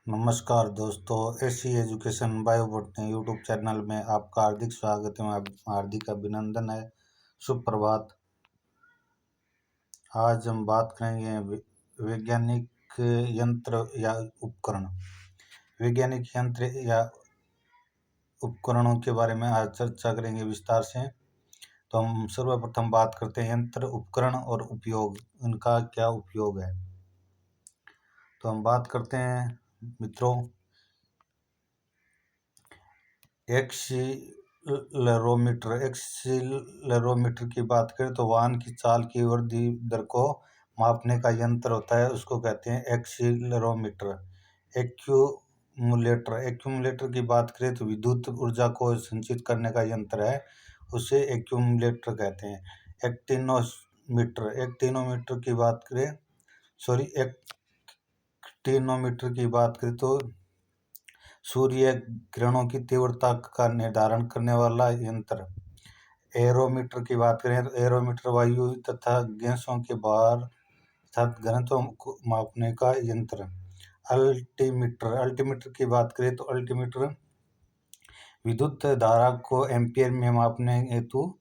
नमस्कार दोस्तों, AC education बायोबोटनी YouTube channel में आपका हार्दिक स्वागत है। हार्दिक अभिनंदन है। शुभ प्रभात। आज हम बात करेंगे वैज्ञानिक यंत्र या उपकरण। वैज्ञानिक यंत्र या उपकरणों के बारे में आज चर्चा करेंगे विस्तार से। तो हम सर्वप्रथम बात करते हैं यंत्र, उपकरण और उपयोग, उनका क्या उपयोग है। तो हम बात करते हैं मित्रों, एक्सीलरोमीटर की बात करें तो वाहन की चाल की वृद्धि दर को मापने का यंत्र होता है, उसको कहते हैं एक्सीलरोमीटर। एक्यूमुलेटर की बात करें तो विद्युत ऊर्जा को संचित करने का यंत्र है, उसे एक्यूमुलेटर कहते हैं। एक्टिनोमीटर की बात करें तो सूर्य किरणों की तीव्रता का निर्धारण करने वाला यंत्र। एरोमीटर की बात करें तो एरोमीटर वायु तथा गैसों के भार तथा घनत्व को मापने का यंत्र। अल्टीमीटर की बात करें तो अल्टीमीटर विद्युत धारा को एम्पियर में मापने हेतु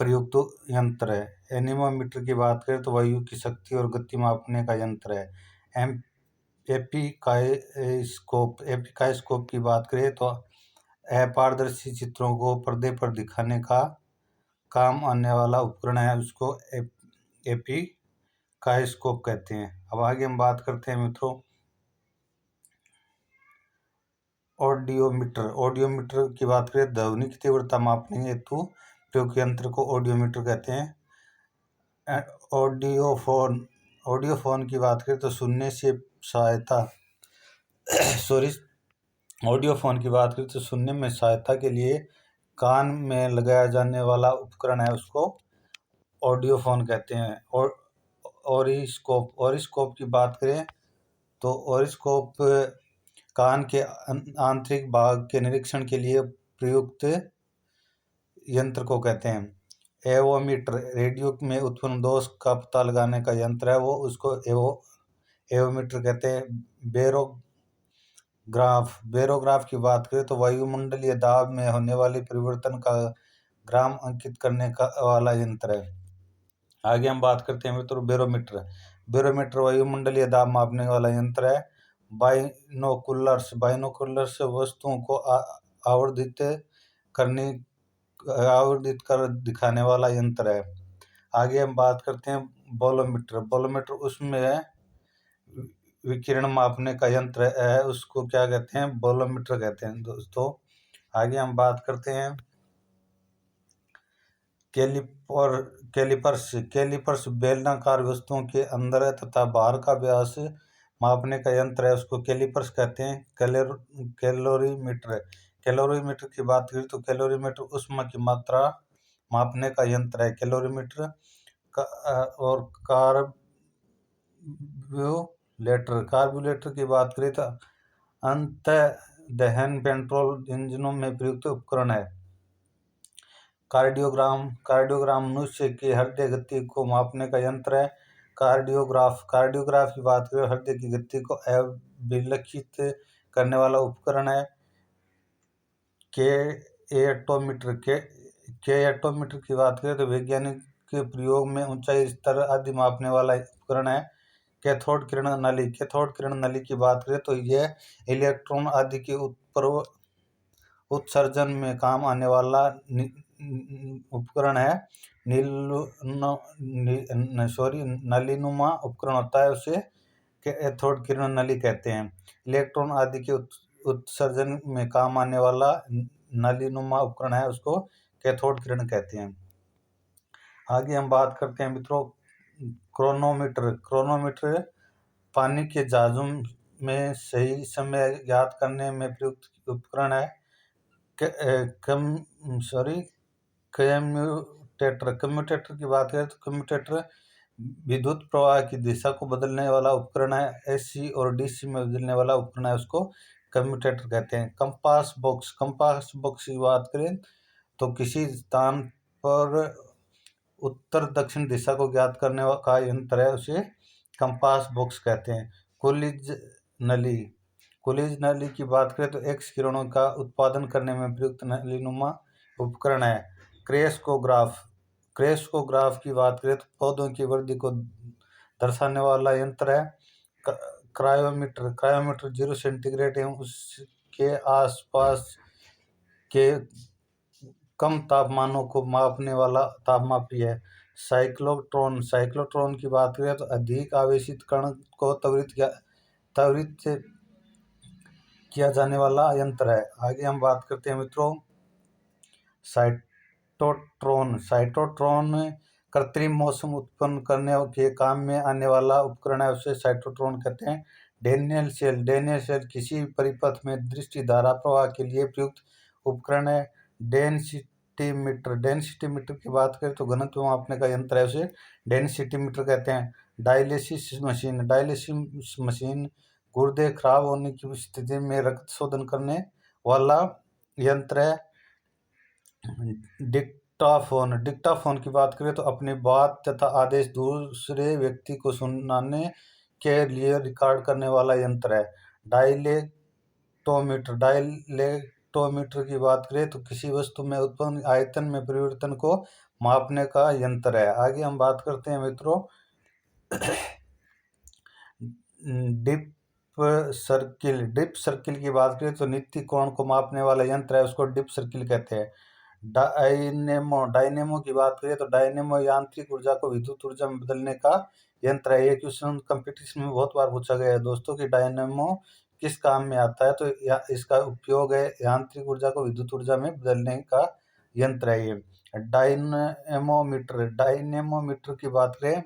प्रयुक्त यंत्र है। एनीमोमीटर की बात करें तो वायु की शक्ति और गति मापने का यंत्र है। एपिकाइस्कोप की बात करें तो अपारदर्शी चित्रों को पर्दे पर दिखाने का काम आने वाला उपकरण है, उसको एपिकाइस्कोप कहते हैं। अब आगे हम बात करते हैं मित्रों ऑडियोमीटर की बात करें, ध्वनि की तीव्रता मापने हेतु प्रयुक्त यंत्र को ऑडियोमीटर कहते हैं। ऑडियोफोन की बात करें तो सुनने में सहायता के लिए कान में लगाया जाने वाला उपकरण है, उसको ऑडियोफोन कहते हैं। और ऑरिस्कोप की बात करें तो ऑरिस्कोप कान के आंतरिक भाग के निरीक्षण के लिए प्रयुक्त यंत्र को कहते हैं। एवोमीटर रेडियो में उत्पन्न दोष का पता लगाने का यंत्र है, वो उसको एवोमीटर कहते हैं। बेरोग्राफ की बात करें तो वायुमंडलीय दाब में होने वाले परिवर्तन का ग्राम अंकित करने का वाला यंत्र है। आगे हम बात करते हैं मित्रों बैरोमीटर वायुमंडलीय दाब मापने वाला यंत्र है। बाइनोकुलर्स वस्तुओं को आवर्धित कर दिखाने वाला यंत्र है। आगे हम बात करते हैं बोलोमीटर उसमें विकिरण मापने का यंत्र है, उसको क्या कहते हैं, बोलोमीटर कहते हैं दोस्तों। आगे हम बात करते हैं कैलिपर्स बेलनाकार वस्तुओं के अंदर तथा बाहर का व्यास मापने का यंत्र है, उसको कैलिपर्स कहते हैं। कैलोरीमीटर की बात करें तो कैलोरीमीटर ऊष्मा की मात्रा मापने का यंत्र है, कैलोरीमीटर। और कार्बोरेटर की बात करें तो अंत दहन पेट्रोल इंजनों में प्रयुक्त उपकरण है। कार्डियोग्राम मनुष्य की हृदय गति को मापने का यंत्र है। कार्डियोग्राफ की बात करें हृदय की गति को अभिलिखित करने वाला उपकरण है। केएटोमीटर की बात करें तो वैज्ञानिक के प्रयोग में ऊंचाई, स्तर आदि मापने वाला उपकरण है। कैथोड किरण नली की बात करें तो यह इलेक्ट्रॉन आदि के उत्सर्जन में काम आने वाला उपकरण है। नलीनुमा उपकरण होता है, उसे कैथोड किरण नली कहते हैं। इलेक्ट्रॉन आदि के उत्सर्जन में काम आने वाला नलीनुमा उपकरण है, उसको कैथोड किरण कहते हैं। आगे हम बात करते हैं मित्रों क्रोनोमीटर पानी के जहाजों में सही समय ज्ञात करने में प्रयुक्त उपकरण है। कम्यूटेटर की बात करें तो कम्यूटेटर विद्युत प्रवाह की दिशा को बदलने वाला उपकरण है, एसी और डीसी में बदलने वाला उपकरण है, उसको कम्यूटेटर कहते हैं। कंपास बॉक्स की बात करें तो किसी स्थान पर उत्तर दक्षिण दिशा को ज्ञात करने का यंत्र है, उसे कंपास बॉक्स कहते हैं। कुलिज नली की बात करें तो एक्स किरणों का उत्पादन करने में प्रयुक्त नलीनुमा उपकरण है। क्रेस्कोग्राफ की बात करें तो पौधों की वृद्धि को दर्शाने वाला यंत्र है। क्रायोमीटर 0 सेंटीग्रेड एवं उसके आसपास के कम तापमानों को मापने वाला तापमापी है। साइक्लोट्रॉन की बात करें तो अधिक आवेशित कण को त्वरित किया जाने वाला यंत्र है। आगे हम बात करते हैं मित्रों साइटोट्रॉन कृत्रिम मौसम उत्पन्न करने के काम में आने वाला उपकरण है, उसे साइटोट्रॉन कहते हैं। डैनियल सेल किसी परिपथ में दृष्टि धारा प्रवाह के लिए प्रयुक्त उपकरण है। डेंसिटीमीटर की बात करें तो घनत्व मापने का यंत्र है, उसे डेंसिटीमीटर कहते हैं। डायलिसिस मशीन गुर्दे खराब होने की स्थिति में रक्त शोधन करने वाला यंत्र है। डिक्टाफोन की बात करें तो अपनी बात तथा आदेश दूसरे व्यक्ति को सुनाने के लिए रिकॉर्ड करने वाला यंत्र है। डायलेक्टोमीटर की बात करें तो किसी वस्तु में उत्पन्न आयतन में परिवर्तन को मापने का यंत्र है। आगे हम बात करते हैं मित्रों डिप सर्किल की बात करें तो नित्य कोण को मापने वाला यंत्र है, उसको डिप सर्किल कहते हैं। डायनेमो की बात करें तो डायनेमो यांत्रिक ऊर्जा को विद्युत ऊर्जा में बदलने का यंत्र है। ये क्वेश्चन कंपटीशन में बहुत बार पूछा गया है दोस्तों कि डायनेमो किस काम में आता है, तो इसका उपयोग है यांत्रिक ऊर्जा को विद्युत ऊर्जा में बदलने का यंत्र है ये। डायनेमोमीटर की बात करें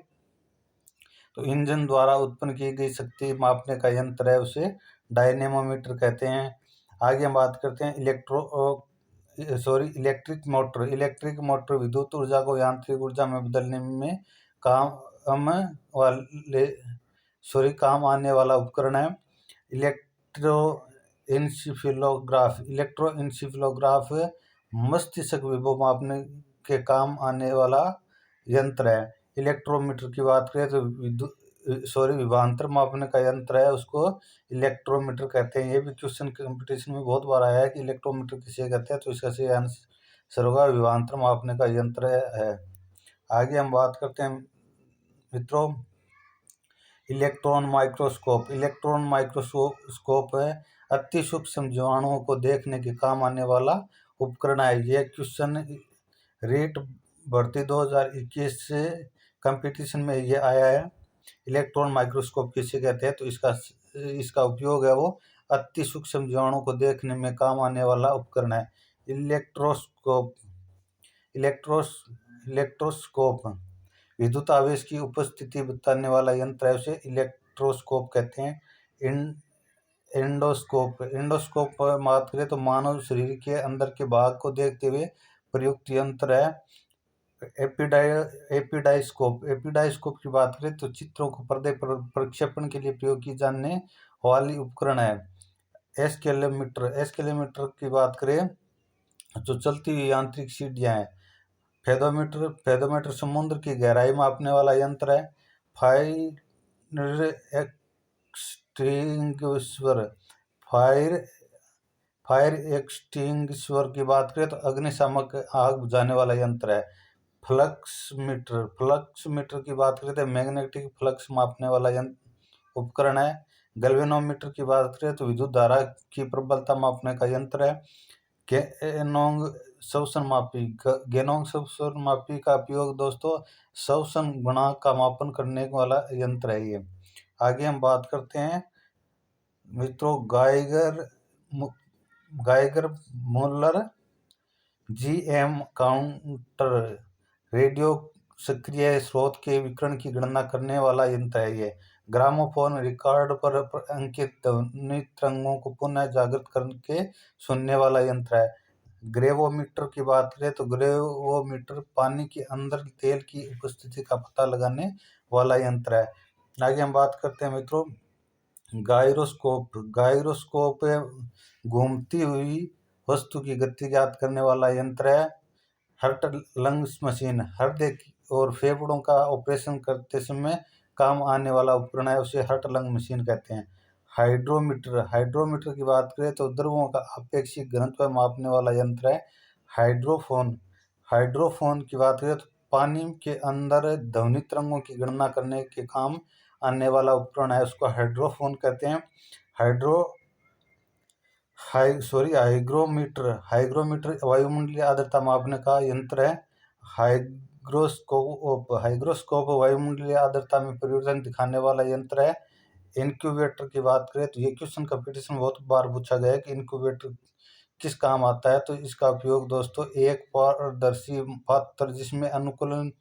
तो इंजन द्वारा उत्पन्न की गई शक्ति मापने का यंत्र है, उसे डायनेमोमीटर कहते हैं। आगे हम बात करते हैं इलेक्ट्रिक मोटर विद्युत ऊर्जा को यांत्रिक ऊर्जा में बदलने में काम आने वाला उपकरण है। इलेक्ट्रोइंसिफिलोग्राफ मस्तिष्क विभव मापने के काम आने वाला यंत्र है। इलेक्ट्रोमीटर की बात करें तो विभवांतर मापने का यंत्र है, उसको इलेक्ट्रोमीटर कहते हैं। ये भी क्वेश्चन कंपटीशन में बहुत बार आया है कि इलेक्ट्रोमीटर किसे कहते हैं, तो इसका सही आंसर होगा विभवांतर मापने का यंत्र है। आगे हम बात करते हैं मित्रों इलेक्ट्रॉन माइक्रोस्कोप है अति सूक्ष्म जीवाणुओं को देखने के काम आने वाला उपकरण है। यह क्वेश्चन रीट भर्ती 2021 से कंपटीशन में ये आया है। इलेक्ट्रॉन माइक्रोस्कोप किसे कहते हैं, तो इसका उपयोग है वो अति सूक्ष्म जीवाणुओं को देखने में काम आने वाला उपकरण है। इलेक्ट्रोस्कोप विद्युत आवेश की उपस्थिति बताने वाला यंत्र है, उसे इलेक्ट्रोस्कोप कहते हैं। एंडोस्कोप पर बात करें तो मानव शरीर के अंदर के भाग को देखते हुए प्रयुक्त यंत्र है। एपिडाइस्कोप की बात करें तो चित्रों को पर्दे पर प्रक्षेपण के लिए प्रयोग की जाने वाली उपकरण है। एस्केलेमीटर की बात करें तो चलती हुई यांत्रिक सीढ़ियां हैं। फेदोमीटर समुद्र की गहराई मापने वाला यंत्र है। फायर एक्सटिंग्विशर की बात करें तो अग्निशामक आग बुझाने वाला यंत्र है। फ्लक्स मीटर की बात करें तो मैग्नेटिक फ्लक्स मापने वाला उपकरण है। गैल्वेनोमीटर की बात करें तो विद्युत धारा की प्रबलता मापने का यंत्र है। गेनोंग श्वसन मापी का उपयोग दोस्तों श्वसन गुणांक का मापन करने वाला यंत्र है ये। आगे हम बात करते हैं मित्रों Geiger Muller GM counter radio सक्रिय स्रोत के विकिरण की गणना करने वाला यंत्र है ये। ग्रामोफोन रिकॉर्ड पर अंकित ध्वनि तरंगों को पुनः जागृत करके सुनने वाला यंत्र है। ग्रेवोमीटर की बात करें तो ग्रेवोमीटर पानी के अंदर तेल की उपस्थिति का पता लगाने वाला यंत्र है। आगे हम बात करते हैं मित्रों गायरोस्कोप घूमती हुई वस्तु की गति ज्ञात करने वाला यंत्र है। हार्ट लंग्स मशीन हृदय और फेफड़ों का ऑपरेशन करते समय काम आने वाला उपकरण है, उसे हार्ट लंग मशीन कहते हैं। हाइड्रोमीटर की बात करें तो द्रवों का आपेक्षिक घनत्व मापने वाला यंत्र है हाइड्रोफोन की बात करें तो पानी के अंदर ध्वनि तरंगों की गणना करने के काम आने वाला उपकरण है, उसको हाइड्रोफोन कहते हैं। हाइग्रोमीटर वायुमंडलीय आर्द्रता मापने का यंत्र है। हाइग्रोस्कोप वायुमंडलीय आर्द्रता में परिवर्तन दिखाने वाला यंत्र है। इनक्यूबेटर की बात करें तो ये क्वेश्चन कंपटीशन में बहुत बार पूछा गया है कि इनक्यूबेटर किस काम आता है। तो इसका उपयोग दोस्तों एक पारदर्शी पात्र जिसमें अनुकूलन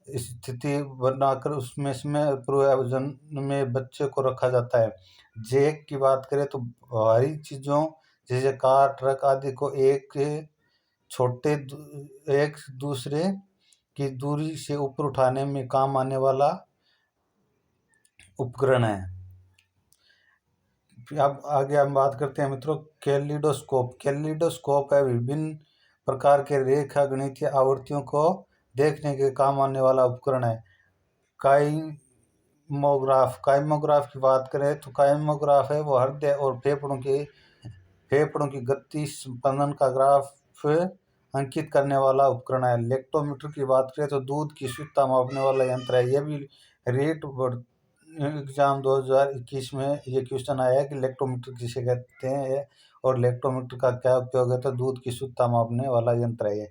स्थिति बनाकर उसमें पूर्वजन में बच्चे को रखा जाता है। जैक की बात करें तो भारी चीजों जैसे कार, ट्रक आदि को एक दूसरे की दूरी से ऊपर उठाने में काम आने वाला उपकरण है। अब आगे हम बात करते हैं मित्रों कैलिडोस्कोप है विभिन्न प्रकार के रेखा गणितीय आवृत्तियों को देखने के काम आने वाला उपकरण है। काइमोग्राफ की बात करें तो काइमोग्राफ है वो हृदय और फेफड़ों की गति स्पंदन का ग्राफ अंकित करने वाला उपकरण है। लेक्टोमीटर की बात करें तो दूध की शुद्धता मापने वाला यंत्र है। यह भी रेट एग्जाम 2021 में ये क्वेश्चन आया है कि लेक्टोमीटर किसे कहते हैं और लेक्टोमीटर का क्या उपयोग है। तो दूध की शुद्धता मापने वाला यंत्र है।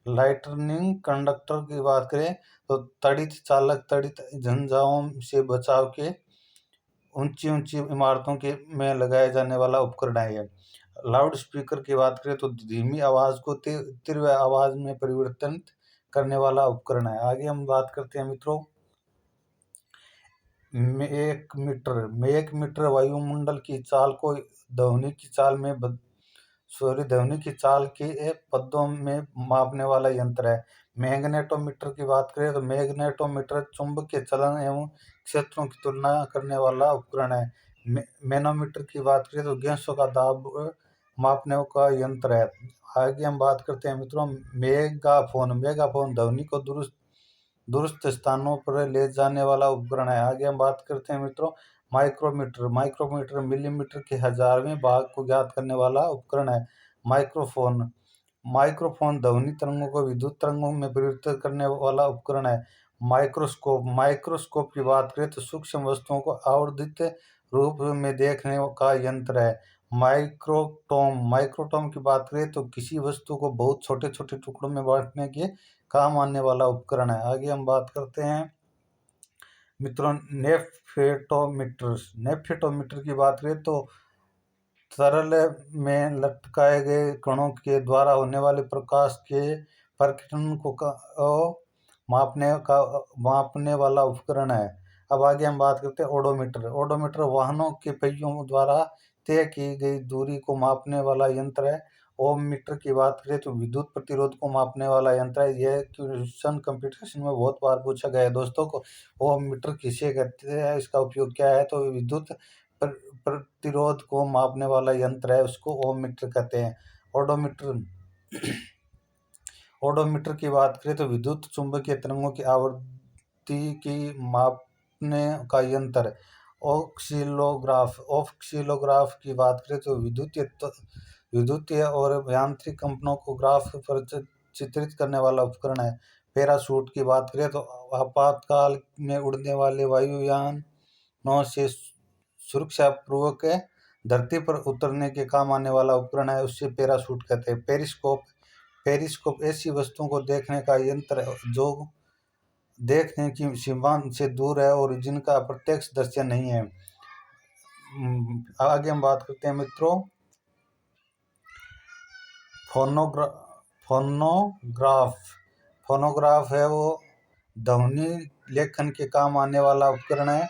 लाइटनिंग कंडक्टर की बात करें तो तड़ित झंझाओं से बचाव के ऊंची इमारतों के में लगाया जाने वाला उपकरण है। लाउड स्पीकर की बात करें तो धीमी आवाज को तीव्र आवाज में परिवर्तन करने वाला उपकरण है। आगे हम बात करते हैं मित्रों मेक मीटर वायुमंडल की चाल को ध्वनि की चाल के पदों में मापने वाला यंत्र है। मैग्नेटोमीटर की बात करें तो मैग्नेटोमीटर चुंबकीय चलन एवं क्षेत्रों की तुलना करने वाला उपकरण है। मैनोमीटर की बात करें तो गैसों का दाब मापने का यंत्र है। आगे हम बात करते हैं मित्रों मेगाफोन ध्वनि को दुरुस्त स्थानों पर ले जाने वाला उपकरण है। आगे हम बात करते हैं मित्रों माइक्रोमीटर मिलीमीटर के 1000वें भाग को ज्ञात करने वाला उपकरण है। माइक्रोफोन ध्वनि तरंगों को विद्युत तरंगों में परिवर्तित करने वाला उपकरण है। माइक्रोस्कोप की बात करें तो सूक्ष्म वस्तुओं को आवर्धित रूप में देखने का यंत्र है। माइक्रोटोम की बात करें तो किसी वस्तु को बहुत छोटे छोटे टुकड़ों में बांटने के काम आने वाला उपकरण है। आगे हम बात करते हैं मित्रों नेफेटोमीटर की बात करें तो तरल में लटकाए गए कणों के द्वारा होने वाले प्रकाश के प्रकीर्णन को मापने वाला उपकरण है। अब आगे हम बात करते हैं ओडोमीटर वाहनों के पहियों द्वारा तय की गई दूरी को मापने वाला यंत्र है। ओम मीटर की बात करें तो विद्युत प्रतिरोध को मापने वाला यंत्र है। यह क्वेश्चन कंपटीशन में बहुत बार पूछा गया है दोस्तों को ओम मीटर किसे कहते हैं, इसका उपयोग क्या है। तो विद्युत प्रतिरोध को मापने वाला यंत्र है, उसको ओम मीटर कहते हैं। ओडोमीटर की बात करें तो विद्युत चुंबकीय तरंगों की आवृत्ति की मापने का यंत्र। ऑक्सिलोग्राफ की बात करें तो विद्युतीय और यांत्रिक कंपनों को ग्राफ पर चित्रित करने वाला उपकरण है। पैराशूट की बात करें तो आपातकाल में उड़ने वाले वायुयानों से सुरक्षापूर्वक धरती पर उतरने के काम आने वाला उपकरण है, उससे पैराशूट कहते हैं। पेरिस्कोप ऐसी वस्तुओं को देखने का यंत्र है जो देखने की सीमा से दूर है और जिनका प्रत्यक्ष दृश्य नहीं है। आगे हम बात करते हैं मित्रों फोनोग्राफ है वो ध्वनि लेखन के काम आने वाला उपकरण है।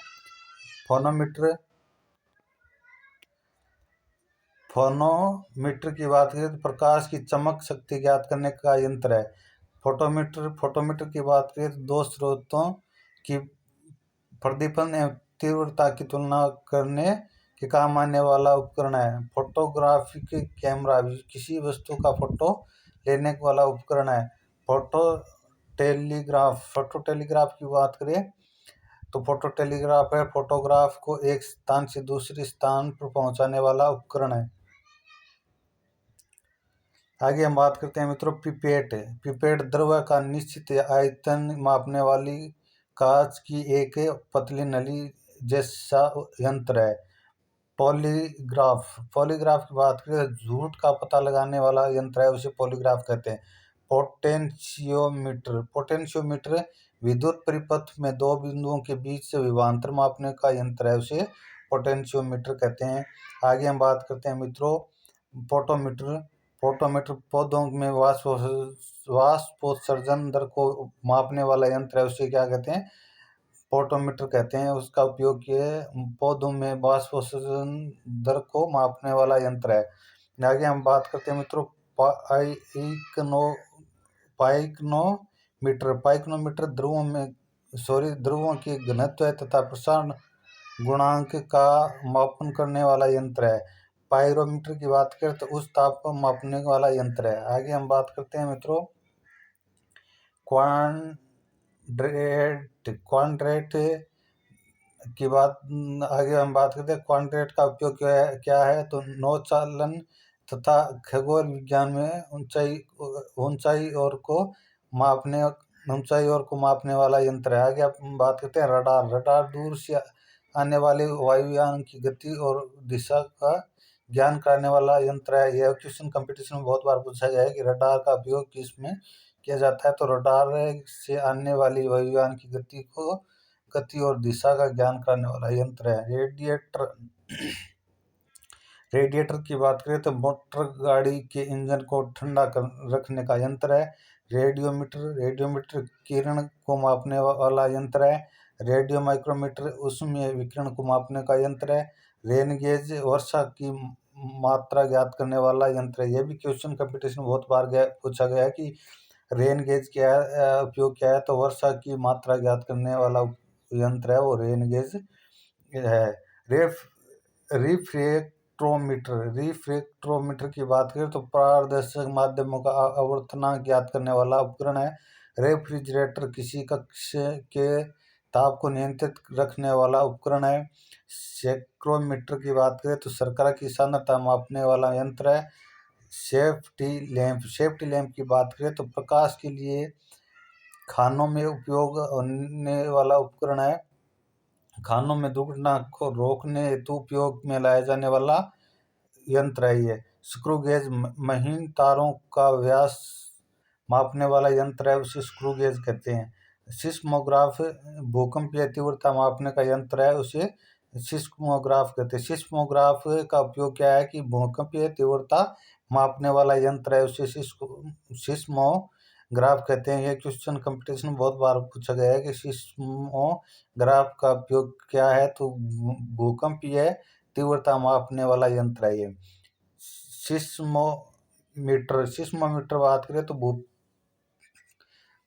फोनोमीटर की बात करें तो प्रकाश की चमक शक्ति ज्ञात करने का यंत्र है। फोटोमीटर की बात करें तो दो स्रोतों की प्रदीपन एवं तीव्रता की तुलना करने के काम आने वाला उपकरण है। फोटोग्राफिक कैमरा किसी वस्तु का फोटो लेने वाला उपकरण है। फोटो टेलीग्राफ की बात करें तो फोटो टेलीग्राफ है फोटोग्राफ को एक स्थान से दूसरे स्थान पर पहुंचाने वाला उपकरण है। आगे हम बात करते हैं मित्रों पिपेट। पिपेट द्रव का निश्चित आयतन मापने वाली कांच की एक पतली नली जैसा यंत्र है। पॉलीग्राफ की बात करें तो झूठ का पता लगाने वाला यंत्र है, उसे पॉलीग्राफ कहते हैं। पोटेंशियोमीटर विद्युत परिपथ में दो बिंदुओं के बीच से विभवांतर मापने का यंत्र है, उसे पोटेंशियोमीटर कहते हैं। आगे हम बात करते हैं मित्रों फोटोमीटर पौधों में वाष्पोत्सर्जन दर को मापने वाला यंत्र है, उसे क्या कहते हैं? फोटोमीटर कहते हैं। उसका उपयोग पौधों में वाष्पोत्सर्जन दर को मापने वाला यंत्र है। आगे हम बात करते हैं मित्रों पाइकनोमीटर ध्रुवों के घनत्व तथा प्रसारण गुणांक का मापन करने वाला यंत्र है। पायरोमीटर की बात करें तो उस ताप को मापने वाला यंत्र है। आगे हम बात करते हैं मित्रों क्वाड्रेंट की बात। आगे हम बात करते हैं क्वाड्रेंट का उपयोग क्या है तो नौचालन तथा खगोल विज्ञान में ऊंचाई और को मापने वाला यंत्र है। आगे हम बात करते हैं रडार दूर से आने वाले वायुयान की गति और दिशा का ज्ञान कराने वाला यंत्र है। यह क्वेश्चन कंपटीशन में बहुत बार पूछा गया है कि रडार का उपयोग किस में किया जाता है तो रडार से आने वाली वायुयान की गति और दिशा का ज्ञान कराने वाला यंत्र है। रेडिएटर की बात करें तो मोटर गाड़ी के इंजन को ठंडा रखने का यंत्र है। रेडियोमीटर किरण को मापने वाला यंत्र है। रेडियो माइक्रोमीटर उष्मीय विकिरण को मापने का यंत्र है। रेन गेज वर्षा की मात्रा ज्ञात करने वाला यंत्र है। यह भी क्वेश्चन कंपटीशन बहुत बार पूछा गया है कि रेन गेज क्या है, उपयोग क्या है तो वर्षा की मात्रा ज्ञात करने वाला यंत्र है वो रेन गेज है। रिफ्रैक्ट्रोमीटर की बात करें तो पारदर्शक माध्यमों का आवर्तनांक ज्ञात करने वाला उपकरण है। रेफ्रिजरेटर किसी कक्ष के ताप को नियंत्रित रखने वाला उपकरण है। सेक्रोमीटर की बात करें तो शर्करा की सांद्रता मापने वाला यंत्र है। सेफ्टी लैंप की बात करें तो प्रकाश के लिए खानों में उपयोग होने वाला उपकरण है। खानों में दुर्घटना को रोकने हेतु उपयोग में लाया जाने वाला यंत्र है। ये स्क्रू गेज महीन तारों का व्यास मापने वाला यंत्र है, उसे स्क्रू गेज कहते हैं। सिस्मोग्राफ भूकंपीय तीव्रता मापने का यंत्र है, उसे सिस्मोग्राफ कहते हैं। सिस्मोग्राफ का उपयोग क्या है कि भूकंपीय तीव्रता मापने वाला यंत्र है, उसे सिस्मोग्राफ कहते हैं। यह क्वेश्चन कंपटीशन में बहुत बार पूछा गया है कि सिस्मोग्राफ का उपयोग क्या है तो भूकंपीय तीव्रता मापने वाला यंत्र है। ये सिस्मोमीटर बात करें तो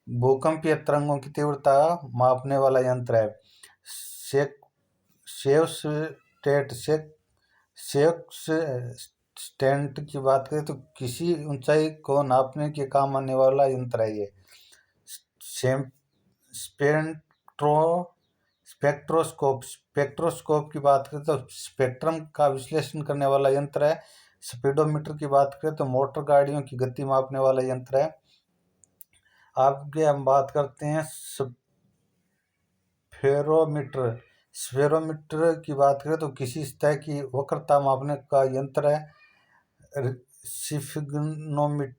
भूकंपीय तरंगों की तीव्रता मापने वाला यंत्र है। सेक्सटेंट की बात करें तो किसी ऊंचाई को नापने के काम आने वाला यंत्र है। ये स्पेक्ट्रोस्कोप की बात करें तो स्पेक्ट्रम का विश्लेषण करने वाला यंत्र है। स्पीडोमीटर की बात करें तो मोटर गाड़ियों की गति मापने वाला यंत्र है। आगे हम बात करते हैं स्फेरोमीटर की बात करें तो किसी सतह की वक्रता मापने का यंत्र है। सिफ्गिनोमीटर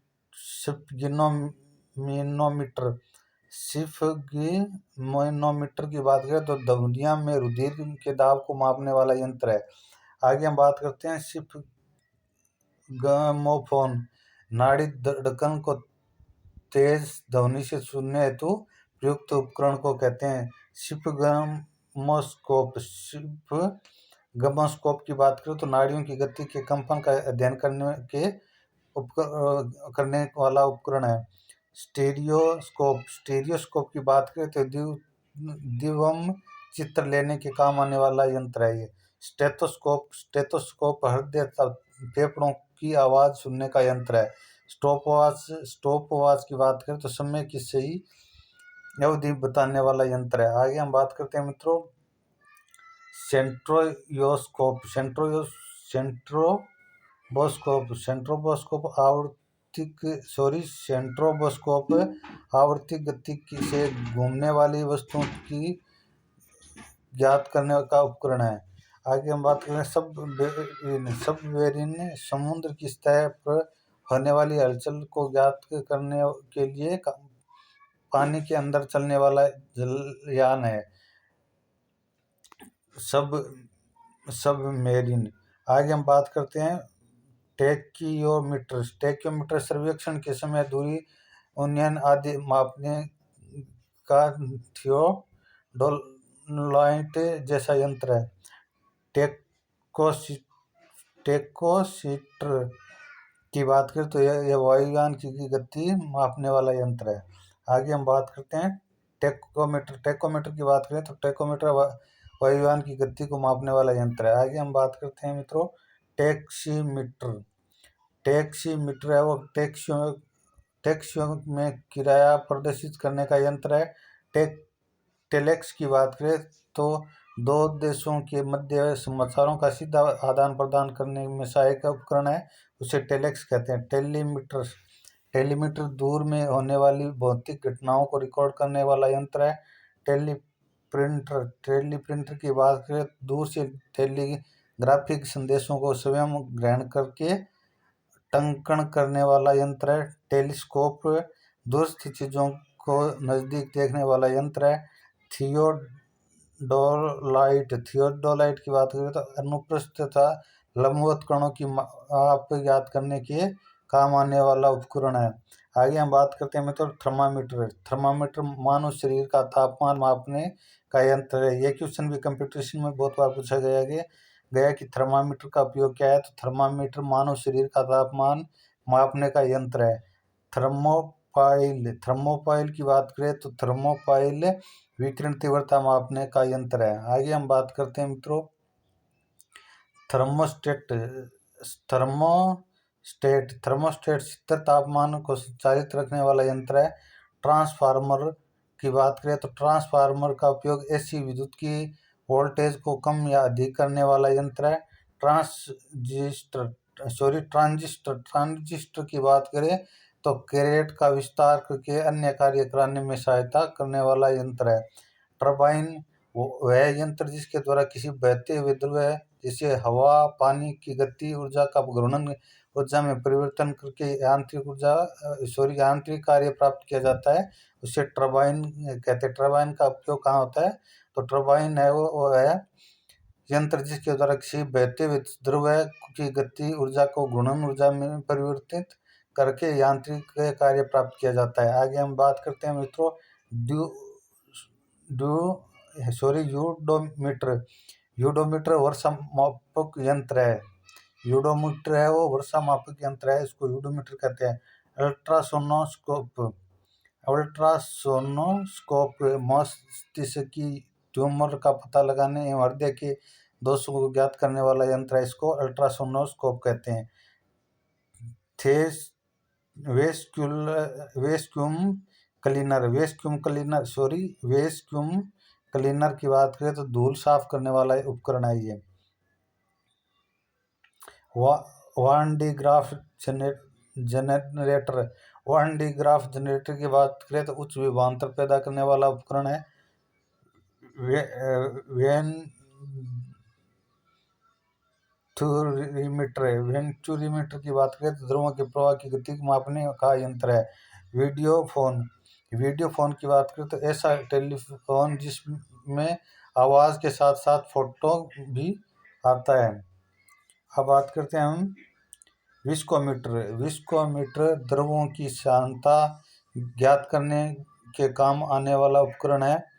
की बात करें तो धमनियों में रुधिर के दाब को मापने वाला यंत्र है। आगे हम बात करते हैं ग्रामोफोन नाड़ी धड़कन को तेज ध्वनि से सुनने हेतु प्रयुक्त उपकरण को कहते हैं। सिफ्गमोस्कोप की बात करें तो नाड़ियों की गति के कंपन का अध्ययन करने वाला उपकरण है। स्टेरियोस्कोप की बात करें तो दिव्यम चित्र लेने के काम आने वाला यंत्र है। ये स्टेथोस्कोप हृदय फेफड़ों की आवाज सुनने का यंत्र है। स्टॉपवॉच की बात करें तो समय की सही अवधि बताने वाला यंत्र है। आगे हम बात करते हैं मित्रों सेंट्रोबोस्कोप। सेंट्रोबोस्कोप आवर्ती गति से घूमने वाली वस्तुओं की ज्ञात करने का उपकरण है। आगे हम बात करें सबमरीन समुद्र की सतह पर होने वाली हलचल को ज्ञात करने के लिए पानी के अंदर चलने वाला जलयान है सबमरीन। आगे हम बात करते हैं टेक्योमीटर सर्वेक्षण के समय दूरी, उन्नयन आदि मापने का थियोडोलाइट जैसा यंत्र है। टेकोसीटर की बात करें तो यह वायुयान की गति मापने वाला यंत्र है। आगे हम बात करते हैं टेकोमीटर की बात करें तो टेकोमीटर वायुयान की गति को मापने वाला यंत्र है। आगे हम बात करते हैं मित्रों टैक्सीमीटर है वो टैक्सियों में किराया प्रदर्शित करने का यंत्र है। टेलेक्स की बात करें तो दो देशों के मध्य समाचारों का सीधा आदान प्रदान करने में सहायक उपकरण है, उसे टेलेक्स कहते हैं। टेलीमीटर दूर में होने वाली भौतिक घटनाओं को रिकॉर्ड करने वाला यंत्र है। टेलीप्रिंटर की बात करें दूर से टेलीग्राफिक संदेशों को स्वयं ग्रहण करके टंकण करने वाला यंत्र है। टेलीस्कोप दूरस्थ चीजों को नजदीक देखने वाला यंत्र है। थियोडोलाइट की बात करें तो अनुप्रस्थ तथा लंबवत कणों की माप ज्ञात करने के काम आने वाला उपकरण है। आगे हम बात करते हैं मित्रों थर्मामीटर मानव शरीर का तापमान मापने का यंत्र है। यह क्वेश्चन भी कंपटीशन में बहुत बार पूछा गया कि थर्मामीटर का उपयोग क्या है। तो थर्मामीटर मानव शरीर का तापमान मापने का यंत्र है। थर्मोपाइल की बात करें तो थर्मोपाइल विकिरण तीव्रता मापने का यंत्र है। आगे हम बात करते हैं मित्रों थर्मोस्टेट स्थिर तापमान को संचालित रखने वाला यंत्र है। ट्रांसफार्मर की बात करें तो ट्रांसफार्मर का उपयोग एसी विद्युत की वोल्टेज को कम या अधिक करने वाला यंत्र है। ट्रांजिस्टर की बात करें तो कैरेट का विस्तार करके अन्य कार्य कराने में सहायता करने वाला यंत्र है। टरबाइन वह यंत्र जिसके द्वारा किसी बहते हुए द्रव्य जैसे हवा पानी की गति ऊर्जा का घूर्णन ऊर्जा में परिवर्तन करके यांत्रिक कार्य प्राप्त किया जाता है, उसे टरबाइन कहते हैं। टरबाइन का उपयोग कहाँ होता है तो टरबाइन है वो है यंत्र जिसके द्वारा किसी बहते हुए द्रव्य की गति ऊर्जा को घूर्णन ऊर्जा में परिवर्तित करके यांत्रिक कार्य प्राप्त किया जाता है। आगे हम बात करते हैं मित्रों यूडोमीटर वर्षा मापक यंत्र है। यूडोमीटर है वो वर्षा मापक यंत्र है, इसको यूडोमीटर कहते हैं। अल्ट्रासोनोस्कोप मस्तिष्क की ट्यूमर का पता लगाने एवं हृदय के दोषों को ज्ञात करने वाला यंत्र है, इसको अल्ट्रासोनोस्कोप कहते हैं। वैक्यूम क्लीनर की बात करें तो धूल साफ करने वाला उपकरण है ये। वान डी ग्राफ जनरेटर की बात करें तो उच्च विभवांतर पैदा करने वाला उपकरण है। वेंटूरीमीटर की बात करें तो ध्रुवों के प्रवाह की गति को मापने का यंत्र है। वीडियो फोन की बात करें तो ऐसा टेलीफोन जिसमें आवाज के साथ साथ फोटो भी आता है। अब बात करते हैं हम विस्कोमीटर द्रवों की सांद्रता ज्ञात करने के काम आने वाला उपकरण है।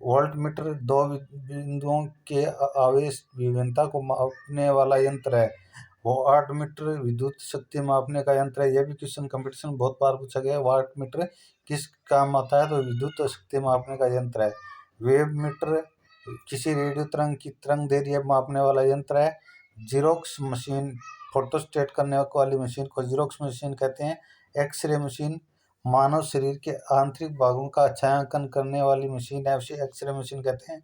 वोल्टमीटर दो बिंदुओं के आवेश विभिन्नता को मापने वाला यंत्र है। वाटमीटर विद्युत शक्ति मापने का यंत्र है। यह भी क्वेश्चन कंपटीशन बहुत बार पूछा गया है। वाटमीटर किस काम आता है तो विद्युत शक्ति मापने का यंत्र है। वेवमीटर किसी रेडियो तरंग की तरंग दैर्ध्य मापने वाला यंत्र है। जीरोक्स मशीन फोटोस्टेट करने वाली मशीन को जीरोक्स मशीन कहते हैं। एक्सरे मशीन मानव शरीर के आंतरिक भागों का छायांकन करने वाली मशीन है, उसे एक्सरे मशीन कहते हैं।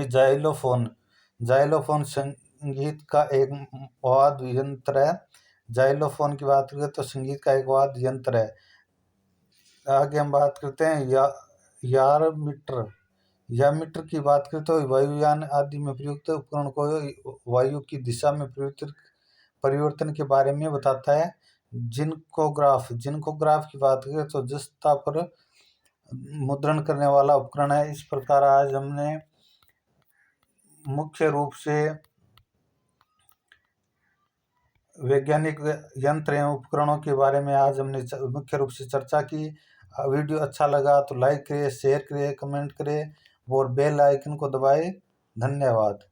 जाइलोफोन। जाइलोफोन संगीत का एक वाद्य यंत्र है। जाइलोफोन की बात करें तो संगीत का एक वाद्य यंत्र है। आगे हम बात करते हैं यारमीटर। यामीटर की बात करें तो वायुयान आदि में प्रयुक्त उपकरण को वायु की दिशा में परिवर्तन के बारे में बताता है। जिन्कोग्राफ की बात करें तो जस्ता पर मुद्रण करने वाला उपकरण है। इस प्रकार आज हमने मुख्य रूप से वैज्ञानिक यंत्र एवं उपकरणों के बारे में आज हमने मुख्य रूप से चर्चा की। वीडियो अच्छा लगा तो लाइक करें, शेयर करें, कमेंट करें और बेल आइकन को दबाएं। धन्यवाद।